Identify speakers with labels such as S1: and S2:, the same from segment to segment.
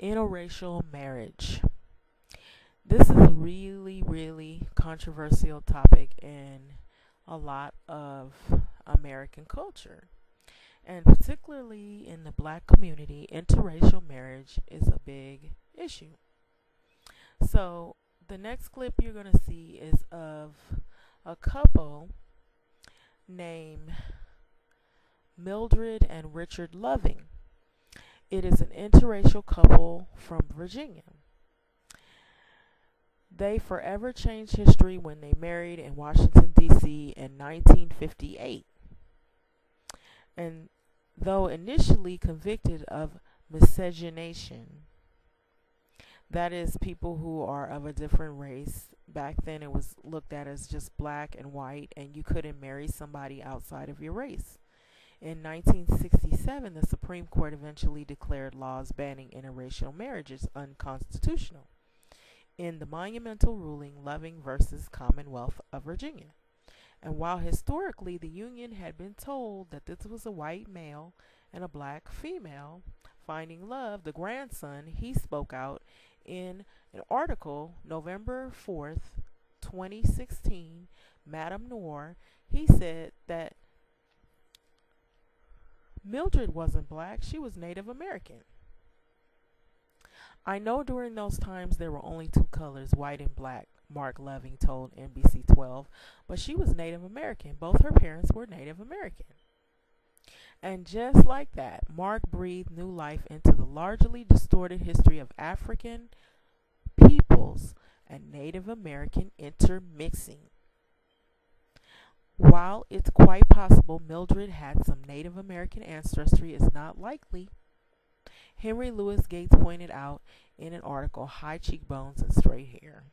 S1: Interracial marriage. This is a really, really controversial topic in a lot of American culture. And particularly in the black community, interracial marriage is a big issue. So, the next clip you're going to see is of a couple named Mildred and Richard Loving. It is an interracial couple from Virginia. They forever changed history when they married in Washington, D.C. in 1958. And though initially convicted of miscegenation, that is, people who are of a different race. Back then, it was looked at as just black and white, and you couldn't marry somebody outside of your race. In 1967, the Supreme Court eventually declared laws banning interracial marriages unconstitutional in the monumental ruling Loving versus Commonwealth of Virginia. And while historically the union had been told that this was a white male and a black female finding love, the grandson, he spoke out in an article November 4th, 2016, Madame Noir. He said that Mildred wasn't black, she was Native American. I know during those times there were only two colors, white and black, Mark Loving told NBC 12, but she was Native American. Both her parents were Native American. And just like that, Mark breathed new life into the largely distorted history of African peoples and Native American intermixing. While it's quite possible Mildred had some Native American ancestry, it's not likely. Henry Louis Gates pointed out in an article, high cheekbones and straight hair.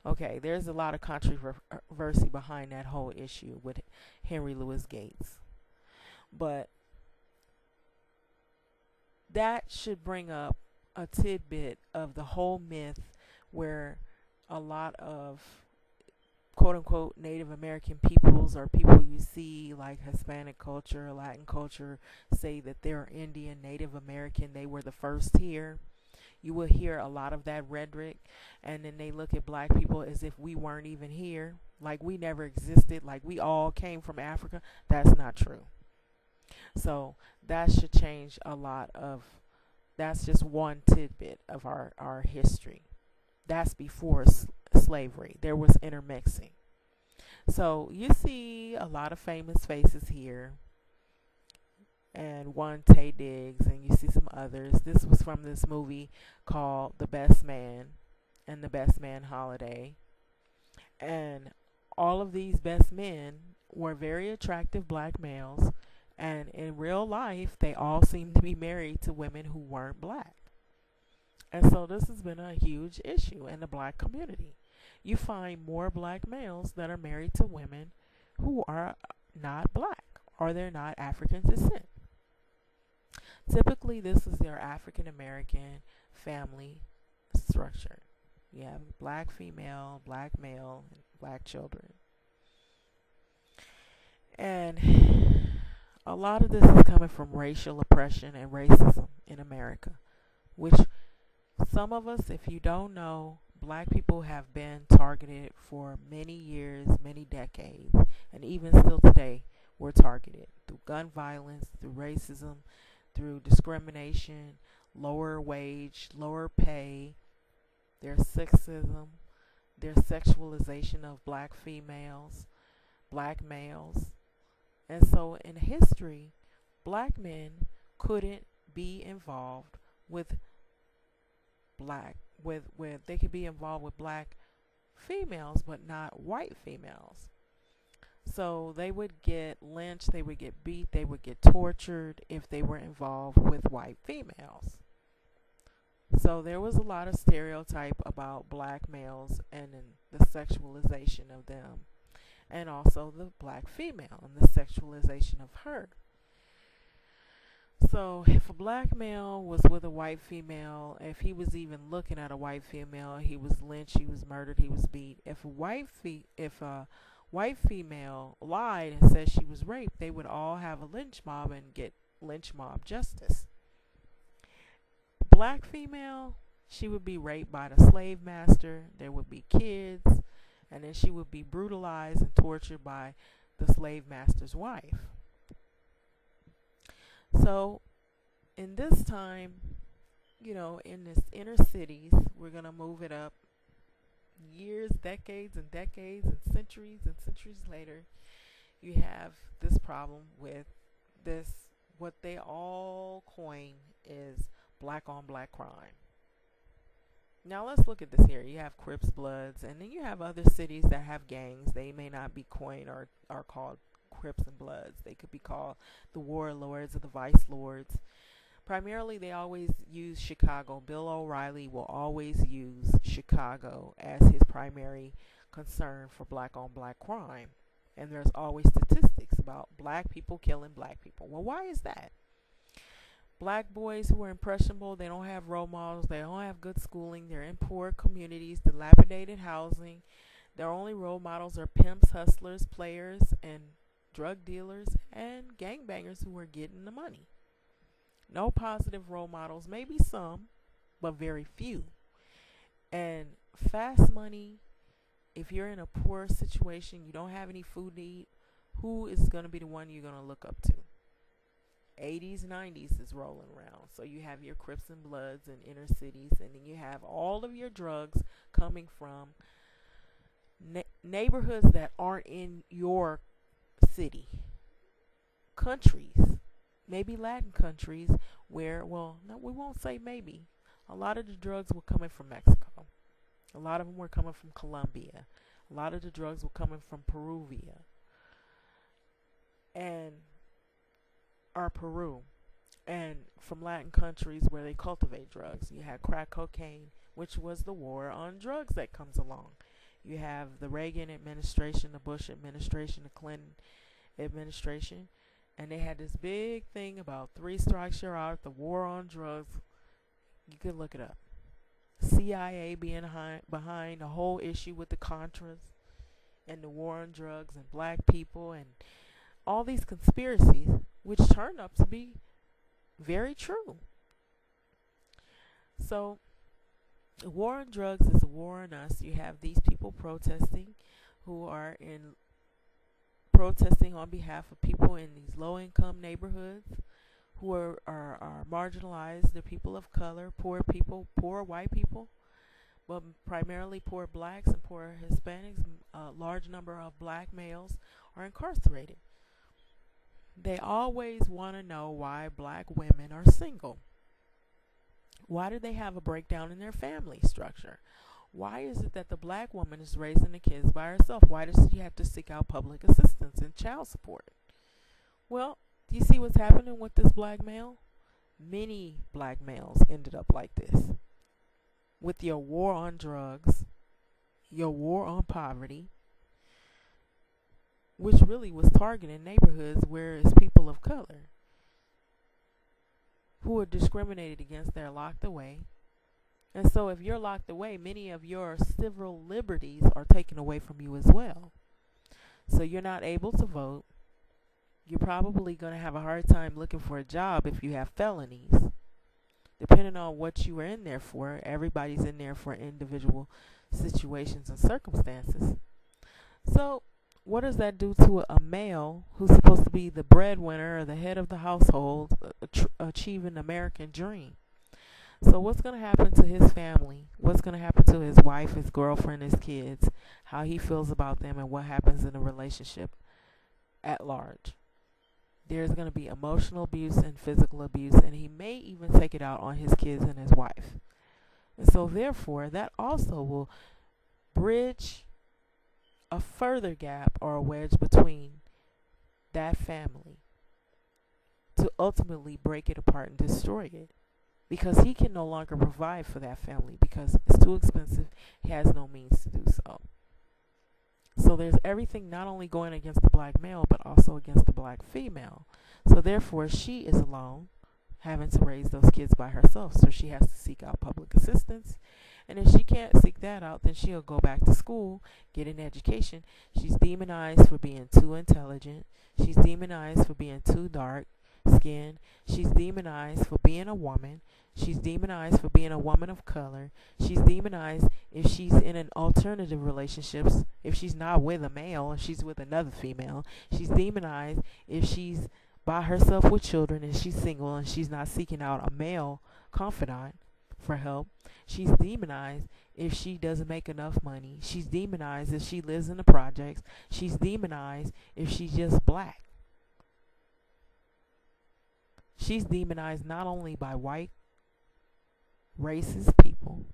S1: Okay, there's a lot of controversy behind that whole issue with Henry Louis Gates. But that should bring up a tidbit of the whole myth where a lot of quote unquote Native American peoples or people you see like Hispanic culture, Latin culture say that they're Indian, Native American, they were the first here. You will hear a lot of that rhetoric, and then they look at black people as if we weren't even here, like we never existed, like we all came from Africa. That's not true. So that should change a lot of, that's just one tidbit of our history. That's before slavery. There was intermixing. So you see a lot of famous faces here, and one Taye Diggs, and you see some others. This was from this movie called The Best Man and The Best Man Holiday. And all of these best men were very attractive black males, and in real life, they all seemed to be married to women who weren't black. And so this has been a huge issue in the black community. You find more black males that are married to women who are not black or they're not African descent. Typically, this is their African American family structure. You have black female, black male, and black children. And a lot of this is coming from racial oppression and racism in America, which some of us, if you don't know, black people have been targeted for many years, many decades, and even still today, we're targeted through gun violence, through racism, through discrimination, lower wage, lower pay, their sexism, their sexualization of black females, black males. And so in history, black men couldn't be involved with they could be involved with black females but not white females. So they would get lynched, they would get beat, they would get tortured if they were involved with white females. So there was a lot of stereotype about black males and the sexualization of them, and also the black female and the sexualization of her. So if a black male was with a white female, if he was even looking at a white female, he was lynched, he was murdered, he was beat. If a white female lied and said she was raped, they would all have a lynch mob and get lynch mob justice. black female, she would be raped by the slave master. There would be kids, and then she would be brutalized and tortured by the slave master's wife. So, in this time, in this inner cities, we're going to move it up years, decades, and decades, and centuries later. You have this problem with this, what they all coin is black on black crime. Now let's look at this here. You have Crips, Bloods, and then you have other cities that have gangs. They may not be coined or are called Crips and Bloods. They could be called the Warlords or the Vice Lords. Primarily, they always use Chicago. Bill O'Reilly will always use Chicago as his primary concern for black on black crime. And there's always statistics about black people killing black people. Well, why is that? Black boys who are impressionable, they don't have role models, they don't have good schooling, they're in poor communities, dilapidated housing. Their only role models are pimps, hustlers, players, and drug dealers, and gangbangers who are getting the money. No positive role models, maybe some, but very few. And fast money, if you're in a poor situation, you don't have any food to eat, who is going to be the one you're going to look up to? 80s, 90s is rolling around. So you have your Crips and Bloods in inner cities, and then you have all of your drugs coming from neighborhoods that aren't in your city. Countries, maybe Latin countries, where, well, no, we won't say maybe. A lot of the drugs were coming from Mexico. A lot of them were coming from Colombia. A lot of the drugs were coming from Peruvian. Peru, and from Latin countries where they cultivate drugs. You had crack cocaine, which was the war on drugs that comes along. You have the Reagan administration, the Bush administration, the Clinton administration, and they had this big thing about 3 strikes you're out, the war on drugs. You could look it up. CIA being behind the whole issue with the Contras and the war on drugs and black people and all these conspiracies, which turned up to be very true. So, the war on drugs is a war on us. You have these people protesting who are protesting on behalf of people in these low-income neighborhoods who are marginalized. They're people of color, poor people, poor white people, but primarily poor blacks and poor Hispanics. A large number of black males are incarcerated. They always want to know why black women are single. Why do they have a breakdown in their family structure? Why is it that the black woman is raising the kids by herself? Why does she have to seek out public assistance and child support? Well, do you see what's happening with this black male? Many black males ended up like this. With your war on drugs, your war on poverty, which really was targeting neighborhoods where it's people of color who are discriminated against. They're locked away. And so if you're locked away, many of your civil liberties are taken away from you as well. So you're not able to vote. You're probably going to have a hard time looking for a job if you have felonies. Depending on what you were in there for, everybody's in there for individual situations and circumstances. So what does that do to a male who's supposed to be the breadwinner or the head of the household, achieving the American dream? So what's going to happen to his family? What's going to happen to his wife, his girlfriend, his kids? How he feels about them and what happens in a relationship at large? There's going to be emotional abuse and physical abuse, and he may even take it out on his kids and his wife. And so therefore, that also will bridge a further gap or a wedge between that family to ultimately break it apart and destroy it, because he can no longer provide for that family because it's too expensive. He has no means to do so. So there's everything not only going against the black male but also against the black female. So therefore she is alone, having to raise those kids by herself. So she has to seek out public assistance. And if she can't seek that out, then she'll go back to school, get an education. She's demonized for being too intelligent. She's demonized for being too dark, skin. She's demonized for being a woman. She's demonized for being a woman of color. She's demonized if she's in an alternative relationships, if she's not with a male, if she's with another female. She's demonized if she's by herself with children and she's single and she's not seeking out a male confidant for help. She's demonized if she doesn't make enough money. She's demonized if she lives in the projects. She's demonized if she's just black. She's demonized not only by white racist people,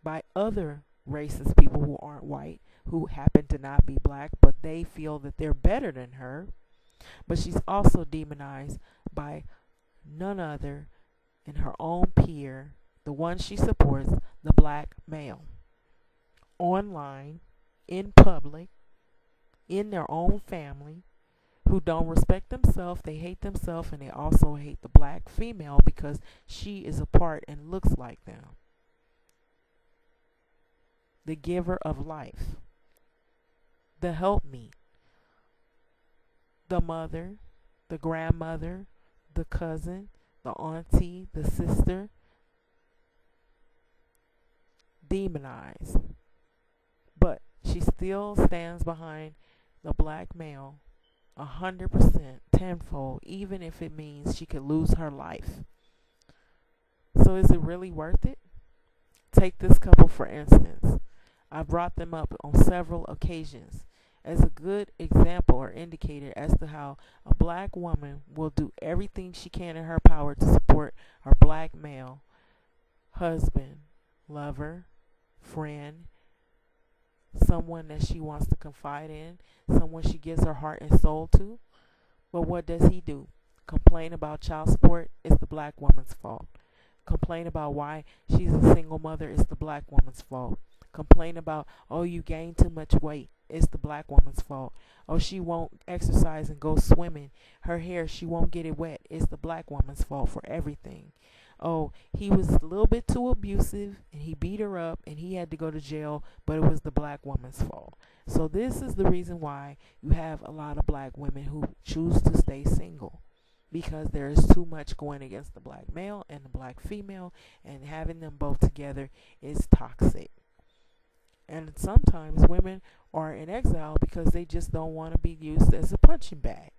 S1: by other racist people who aren't white, who happen to not be black, but they feel that they're better than her. But she's also demonized by none other than her own peer, the one she supports, the black male. Online, in public, in their own family, who don't respect themselves, they hate themselves, and they also hate the black female because she is a part and looks like them. The giver of life, the helpmeet, the mother, the grandmother, the cousin, the auntie, the sister, demonized. But she still stands behind the black male 100%, tenfold, even if it means she could lose her life. So is it really worth it? Take this couple for instance. I brought them up on several occasions as a good example or indicator as to how a black woman will do everything she can in her power to support her black male husband, lover, friend, someone that she wants to confide in, someone she gives her heart and soul to. But what does he do? Complain about child support? It's the black woman's fault. Complain about why she's a single mother? It's the black woman's fault. Complain about, oh, you gained too much weight. It's the black woman's fault. Oh, she won't exercise and go swimming. Her hair, she won't get it wet. It's the black woman's fault for everything. Oh, he was a little bit too abusive and he beat her up and he had to go to jail, but it was the black woman's fault. So this is the reason why you have a lot of black women who choose to stay single, because there is too much going against the black male and the black female, and having them both together is toxic. And sometimes women are in exile because they just don't want to be used as a punching bag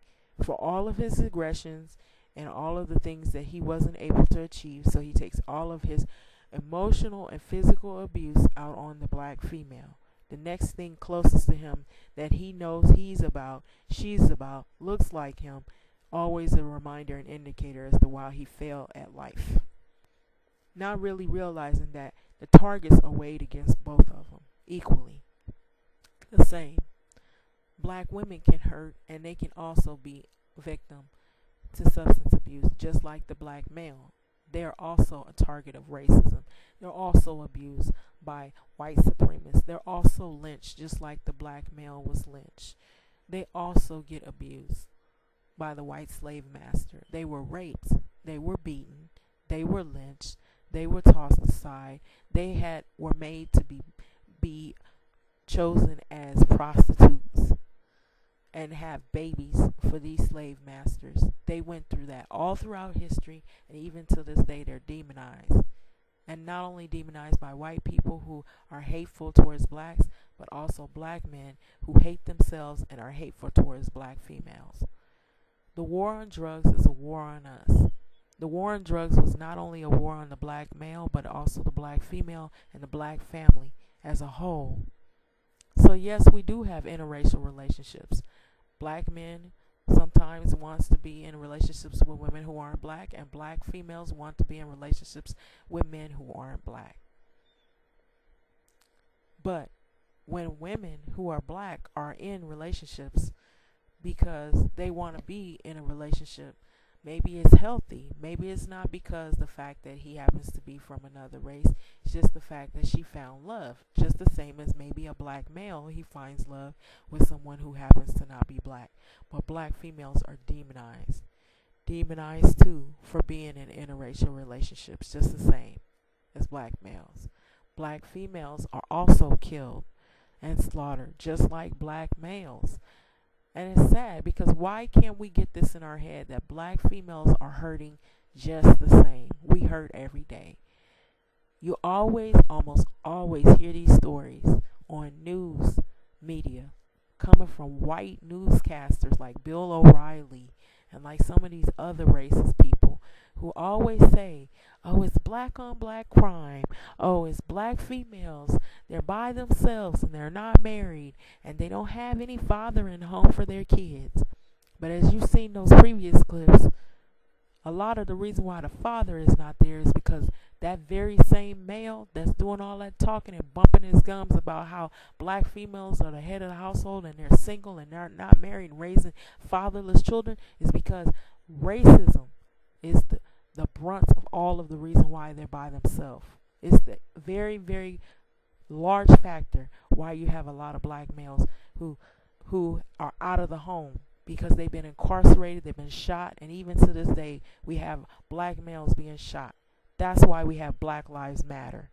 S1: for all of his aggressions and all of the things that he wasn't able to achieve. So he takes all of his emotional and physical abuse out on the black female. The next thing closest to him that he knows he's about, she's about, looks like him, always a reminder and indicator as to why he failed at life. Not really realizing that the targets are weighed against both of them equally. The same. Black women can hurt and they can also be victim to substance abuse, just like the black male. They are also a target of racism. They're also abused by white supremacists. They're also lynched, just like the black male was lynched. They also get abused by the white slave master. They were raped. They were beaten. They were lynched. They were tossed aside. They were made to be chosen as prostitutes and have babies for these slave masters. They went through that all throughout history, and even to this day they're demonized. And not only demonized by white people who are hateful towards blacks, but also black men who hate themselves and are hateful towards black females. The war on drugs is a war on us. The war on drugs was not only a war on the black male, but also the black female and the black family as a whole. So yes, we do have interracial relationships. Black men sometimes wants to be in relationships with women who aren't black, and black females want to be in relationships with men who aren't black. But when women who are black are in relationships because they want to be in a relationship, maybe it's healthy. Maybe it's not because the fact that he happens to be from another race. It's just the fact that she found love. Just the same as maybe a black male, he finds love with someone who happens to not be black. But black females are demonized. Demonized too for being in interracial relationships, just the same as black males. Black females are also killed and slaughtered, just like black males. And it's sad because why can't we get this in our head that black females are hurting just the same? We hurt every day. You almost always hear these stories on news media coming from white newscasters like Bill O'Reilly and like some of these other racist people who always say, oh, it's black on black crime. Oh, it's black females. They're by themselves and they're not married and they don't have any father in the home for their kids. But as you've seen those previous clips, a lot of the reason why the father is not there is because that very same male that's doing all that talking and bumping his gums about how black females are the head of the household and they're single and they're not married and raising fatherless children is because racism is the brunt of all of the reason why they're by themselves. It's the very, very large factor why you have a lot of black males who are out of the home because they've been incarcerated, they've been shot, and even to this day we have black males being shot. That's why we have Black Lives Matter.